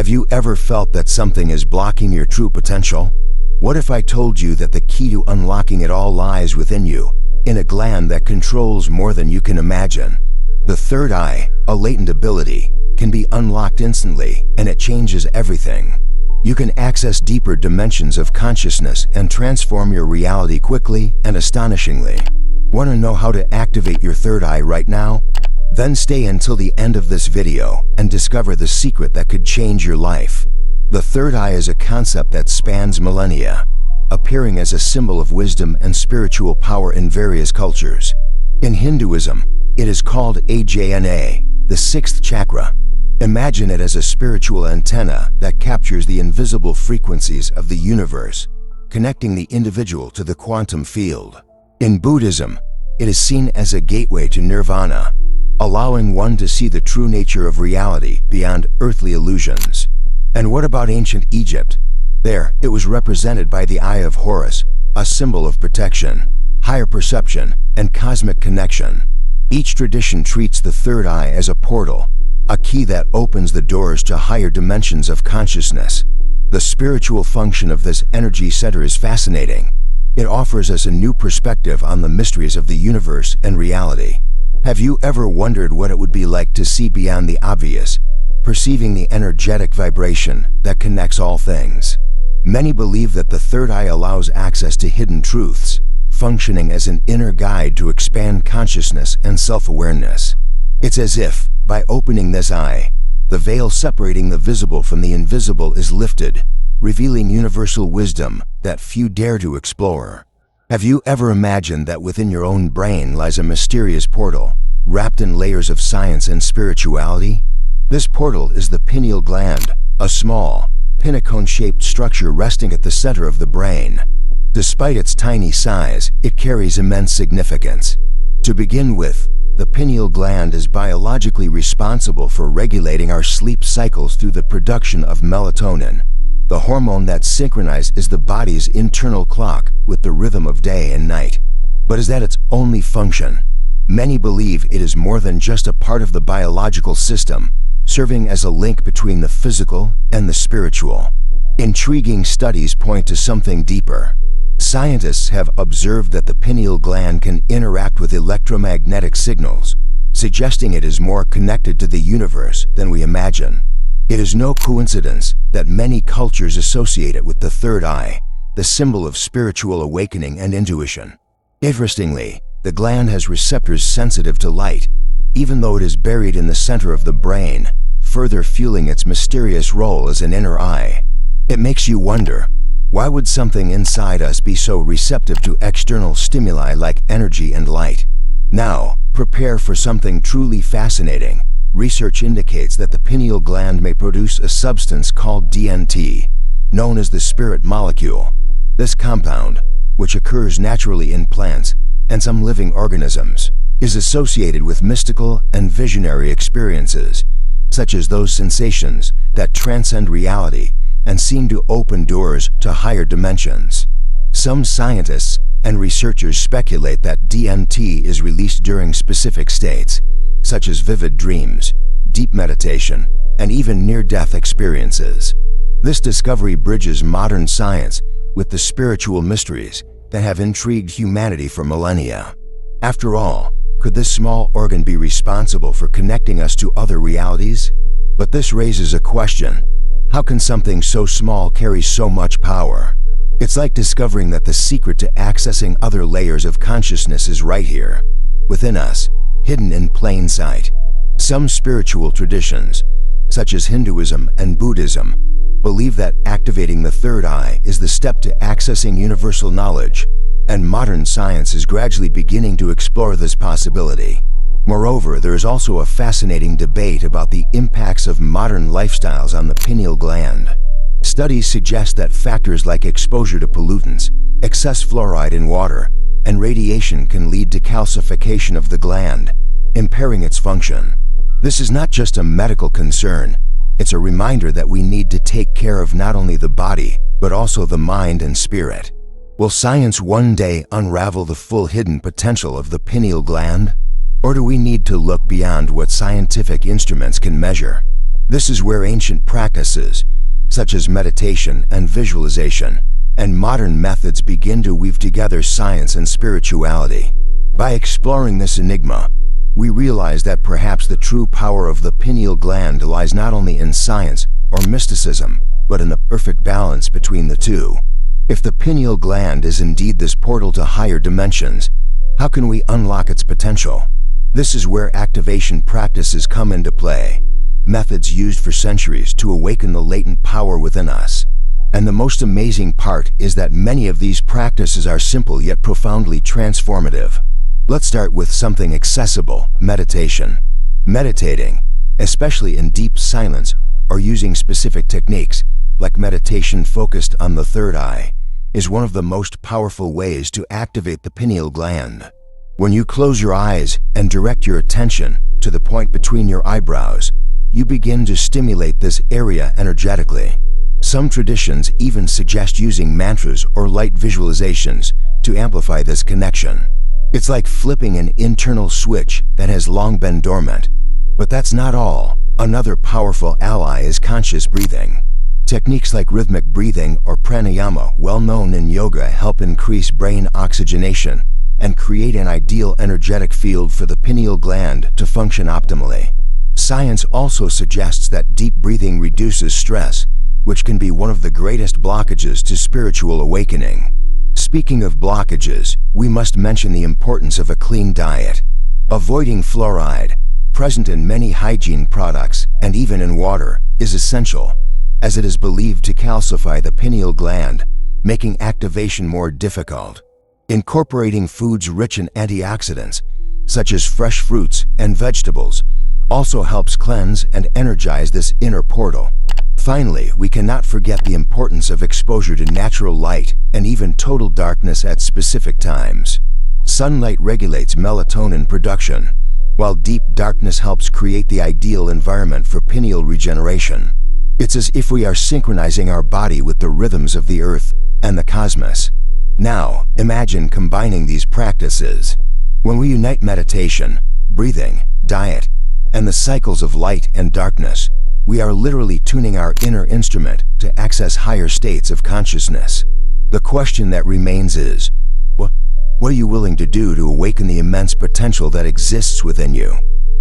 Have you ever felt that something is blocking your true potential? What if I told you that the key to unlocking it all lies within you, in a gland that controls more than you can imagine? The third eye, a latent ability, can be unlocked instantly, and it changes everything. You can access deeper dimensions of consciousness and transform your reality quickly and astonishingly. Want to know how to activate your third eye right now? Then stay until the end of this video and discover the secret that could change your life. The third eye is a concept that spans millennia, appearing as a symbol of wisdom and spiritual power in various cultures. In Hinduism, it is called Ajna, the sixth chakra. Imagine it as a spiritual antenna that captures the invisible frequencies of the universe, connecting the individual to the quantum field. In Buddhism, it is seen as a gateway to nirvana, allowing one to see the true nature of reality beyond earthly illusions. And what about ancient Egypt? There, it was represented by the Eye of Horus, a symbol of protection, higher perception, and cosmic connection. Each tradition treats the third eye as a portal, a key that opens the doors to higher dimensions of consciousness. The spiritual function of this energy center is fascinating. It offers us a new perspective on the mysteries of the universe and reality. Have you ever wondered what it would be like to see beyond the obvious, perceiving the energetic vibration that connects all things? Many believe that the third eye allows access to hidden truths, functioning as an inner guide to expand consciousness and self-awareness. It's as if, by opening this eye, the veil separating the visible from the invisible is lifted, revealing universal wisdom that few dare to explore. Have you ever imagined that within your own brain lies a mysterious portal, wrapped in layers of science and spirituality? This portal is the pineal gland, a small, pinnacle-shaped structure resting at the center of the brain. Despite its tiny size, it carries immense significance. To begin with, the pineal gland is biologically responsible for regulating our sleep cycles through the production of melatonin, the hormone that synchronizes the body's internal clock with the rhythm of day and night. But is that its only function? Many believe it is more than just a part of the biological system, serving as a link between the physical and the spiritual. Intriguing studies point to something deeper. Scientists have observed that the pineal gland can interact with electromagnetic signals, suggesting it is more connected to the universe than we imagine. It is no coincidence that many cultures associate it with the third eye, the symbol of spiritual awakening and intuition. Interestingly, the gland has receptors sensitive to light, even though it is buried in the center of the brain, further fueling its mysterious role as an inner eye. It makes you wonder, why would something inside us be so receptive to external stimuli like energy and light? Now, prepare for something truly fascinating. Research indicates that the pineal gland may produce a substance called DMT, known as the spirit molecule. This compound, which occurs naturally in plants and some living organisms, is associated with mystical and visionary experiences, such as those sensations that transcend reality and seem to open doors to higher dimensions. Some scientists and researchers speculate that DMT is released during specific states, such as vivid dreams, deep meditation, and even near-death experiences. This discovery bridges modern science with the spiritual mysteries that have intrigued humanity for millennia. After all, could this small organ be responsible for connecting us to other realities? But this raises a question. How can something so small carry so much power? It's like discovering that the secret to accessing other layers of consciousness is right here, within us, hidden in plain sight. Some spiritual traditions, such as Hinduism and Buddhism, believe that activating the third eye is the step to accessing universal knowledge, and modern science is gradually beginning to explore this possibility. Moreover, there is also a fascinating debate about the impacts of modern lifestyles on the pineal gland. Studies suggest that factors like exposure to pollutants, excess fluoride in water, and radiation can lead to calcification of the gland, impairing its function. This is not just a medical concern, it's a reminder that we need to take care of not only the body, but also the mind and spirit. Will science one day unravel the full hidden potential of the pineal gland? Or do we need to look beyond what scientific instruments can measure? This is where ancient practices, such as meditation and visualization, and modern methods begin to weave together science and spirituality. By exploring this enigma, we realize that perhaps the true power of the pineal gland lies not only in science or mysticism, but in the perfect balance between the two. If the pineal gland is indeed this portal to higher dimensions, how can we unlock its potential? This is where activation practices come into play, methods used for centuries to awaken the latent power within us. And the most amazing part is that many of these practices are simple yet profoundly transformative. Let's start with something accessible: meditation. Meditating, especially in deep silence or using specific techniques, like meditation focused on the third eye, is one of the most powerful ways to activate the pineal gland. When you close your eyes and direct your attention to the point between your eyebrows, you begin to stimulate this area energetically. Some traditions even suggest using mantras or light visualizations to amplify this connection. It's like flipping an internal switch that has long been dormant. But that's not all. Another powerful ally is conscious breathing. Techniques like rhythmic breathing or pranayama, well known in yoga, help increase brain oxygenation and create an ideal energetic field for the pineal gland to function optimally. Science also suggests that deep breathing reduces stress, which can be one of the greatest blockages to spiritual awakening. Speaking of blockages, we must mention the importance of a clean diet. Avoiding fluoride, present in many hygiene products and even in water, is essential, as it is believed to calcify the pineal gland, making activation more difficult. Incorporating foods rich in antioxidants, such as fresh fruits and vegetables, also helps cleanse and energize this inner portal. Finally, we cannot forget the importance of exposure to natural light and even total darkness at specific times. Sunlight regulates melatonin production, while deep darkness helps create the ideal environment for pineal regeneration. It's as if we are synchronizing our body with the rhythms of the earth and the cosmos. Now, imagine combining these practices. When we unite meditation, breathing, diet, and the cycles of light and darkness, we are literally tuning our inner instrument to access higher states of consciousness. The question that remains is, what are you willing to do to awaken the immense potential that exists within you?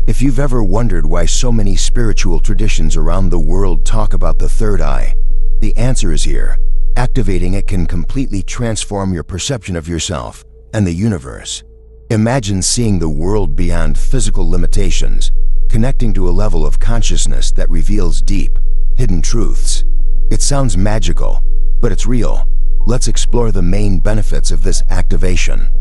If you've ever wondered why so many spiritual traditions around the world talk about the third eye, the answer is here. Activating it can completely transform your perception of yourself and the universe. Imagine seeing the world beyond physical limitations, connecting to a level of consciousness that reveals deep, hidden truths. It sounds magical, but it's real. Let's explore the main benefits of this activation.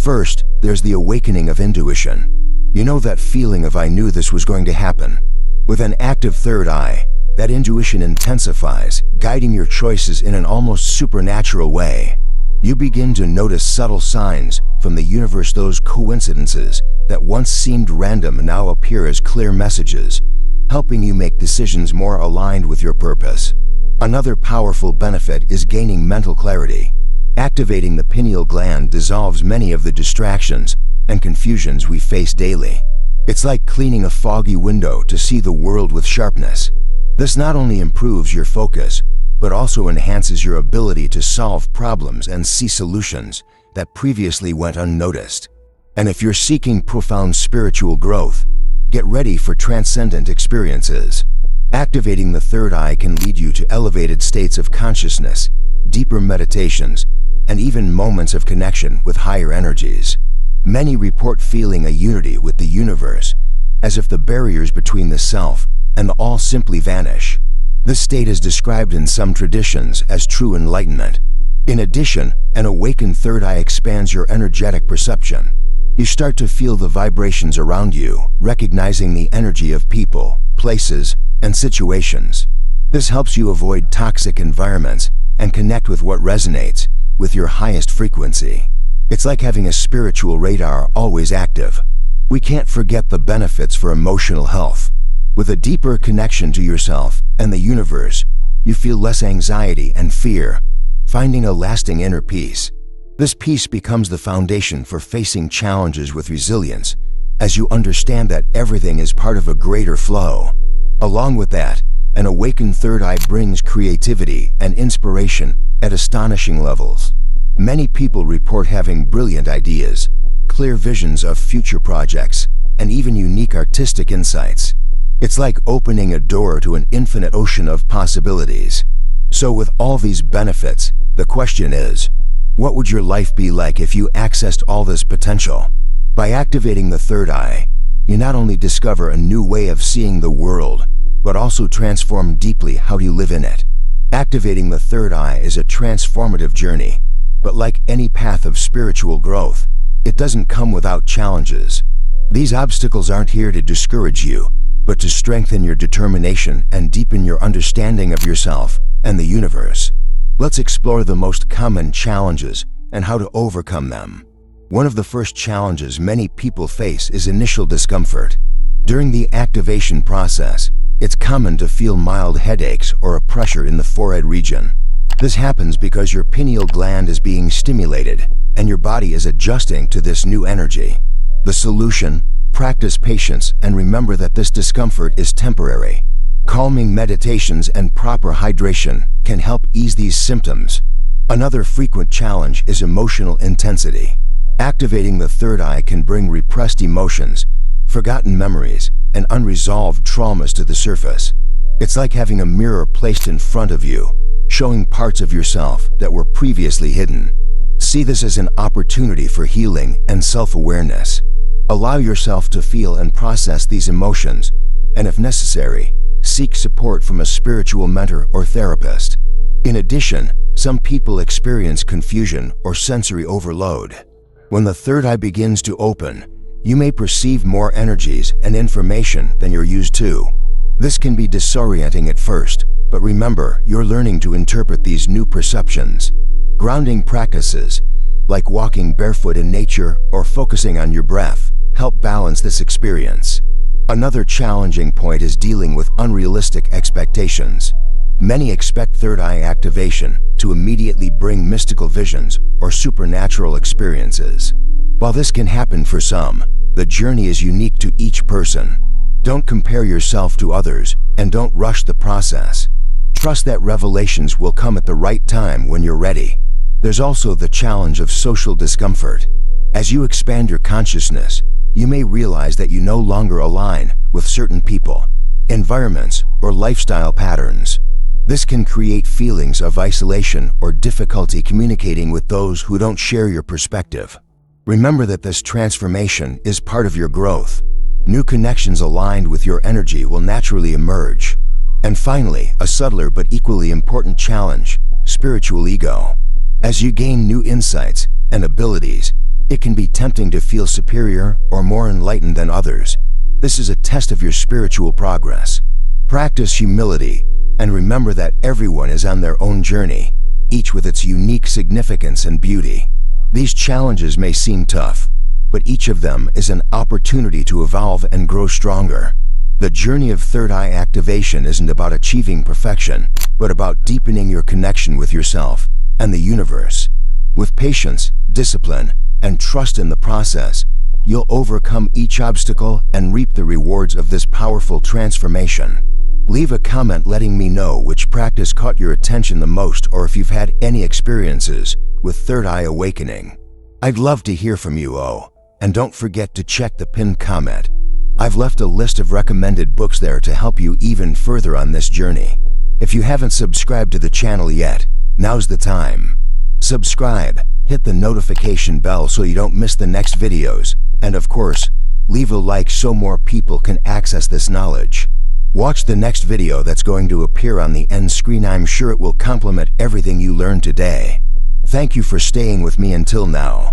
First, there's the awakening of intuition. You know that feeling of "I knew this was going to happen"? With an active third eye, that intuition intensifies, guiding your choices in an almost supernatural way. You begin to notice subtle signs from the universe. Those coincidences that once seemed random now appear as clear messages, helping you make decisions more aligned with your purpose. Another powerful benefit is gaining mental clarity. Activating the pineal gland dissolves many of the distractions and confusions we face daily. It's like cleaning a foggy window to see the world with sharpness. This not only improves your focus, but also enhances your ability to solve problems and see solutions that previously went unnoticed. And if you're seeking profound spiritual growth, get ready for transcendent experiences. Activating the third eye can lead you to elevated states of consciousness, deeper meditations, and even moments of connection with higher energies. Many report feeling a unity with the universe, as if the barriers between the self and the all simply vanish. This state is described in some traditions as true enlightenment. In addition, an awakened third eye expands your energetic perception. You start to feel the vibrations around you, recognizing the energy of people, places, and situations. This helps you avoid toxic environments and connect with what resonates with your highest frequency. It's like having a spiritual radar always active. We can't forget the benefits for emotional health. With a deeper connection to yourself and the universe, you feel less anxiety and fear, finding a lasting inner peace. This peace becomes the foundation for facing challenges with resilience, as you understand that everything is part of a greater flow. Along with that, an awakened third eye brings creativity and inspiration at astonishing levels. Many people report having brilliant ideas, clear visions of future projects, and even unique artistic insights. It's like opening a door to an infinite ocean of possibilities. So with all these benefits, the question is, what would your life be like if you accessed all this potential? By activating the third eye, you not only discover a new way of seeing the world, but also transform deeply how you live in it. Activating the third eye is a transformative journey, but like any path of spiritual growth, it doesn't come without challenges. These obstacles aren't here to discourage you, but to strengthen your determination and deepen your understanding of yourself and the universe. Let's explore the most common challenges and how to overcome them. One of the first challenges many people face is initial discomfort. During the activation process, it's common to feel mild headaches or a pressure in the forehead region. This happens because your pineal gland is being stimulated and your body is adjusting to this new energy. The solution: practice patience and remember that this discomfort is temporary. Calming meditations and proper hydration can help ease these symptoms. Another frequent challenge is emotional intensity. Activating the third eye can bring repressed emotions, forgotten memories, and unresolved traumas to the surface. It's like having a mirror placed in front of you, showing parts of yourself that were previously hidden. See this as an opportunity for healing and self-awareness. Allow yourself to feel and process these emotions, and if necessary, seek support from a spiritual mentor or therapist. In addition, some people experience confusion or sensory overload. When the third eye begins to open, you may perceive more energies and information than you're used to. This can be disorienting at first, but remember, you're learning to interpret these new perceptions. Grounding practices, like walking barefoot in nature or focusing on your breath, help balance this experience. Another challenging point is dealing with unrealistic expectations. Many expect third eye activation to immediately bring mystical visions or supernatural experiences. While this can happen for some, the journey is unique to each person. Don't compare yourself to others and don't rush the process. Trust that revelations will come at the right time when you're ready. There's also the challenge of social discomfort. As you expand your consciousness, you may realize that you no longer align with certain people, environments, or lifestyle patterns. This can create feelings of isolation or difficulty communicating with those who don't share your perspective. Remember that this transformation is part of your growth. New connections aligned with your energy will naturally emerge. And finally, a subtler but equally important challenge: spiritual ego. As you gain new insights and abilities, it can be tempting to feel superior or more enlightened than others. This is a test of your spiritual progress. Practice humility and remember that everyone is on their own journey, each with its unique significance and beauty. These challenges may seem tough, but each of them is an opportunity to evolve and grow stronger. The journey of third eye activation isn't about achieving perfection, but about deepening your connection with yourself and the universe. With patience, discipline, and trust in the process, you'll overcome each obstacle and reap the rewards of this powerful transformation. Leave a comment letting me know which practice caught your attention the most, or if you've had any experiences with third eye awakening. I'd love to hear from you, and don't forget to check the pinned comment. I've left a list of recommended books there to help you even further on this journey. If you haven't subscribed to the channel yet, now's the time. Subscribe, hit the notification bell so you don't miss the next videos, and of course, leave a like so more people can access this knowledge. Watch the next video that's going to appear on the end screen. I'm sure it will complement everything you learned today. Thank you for staying with me until now.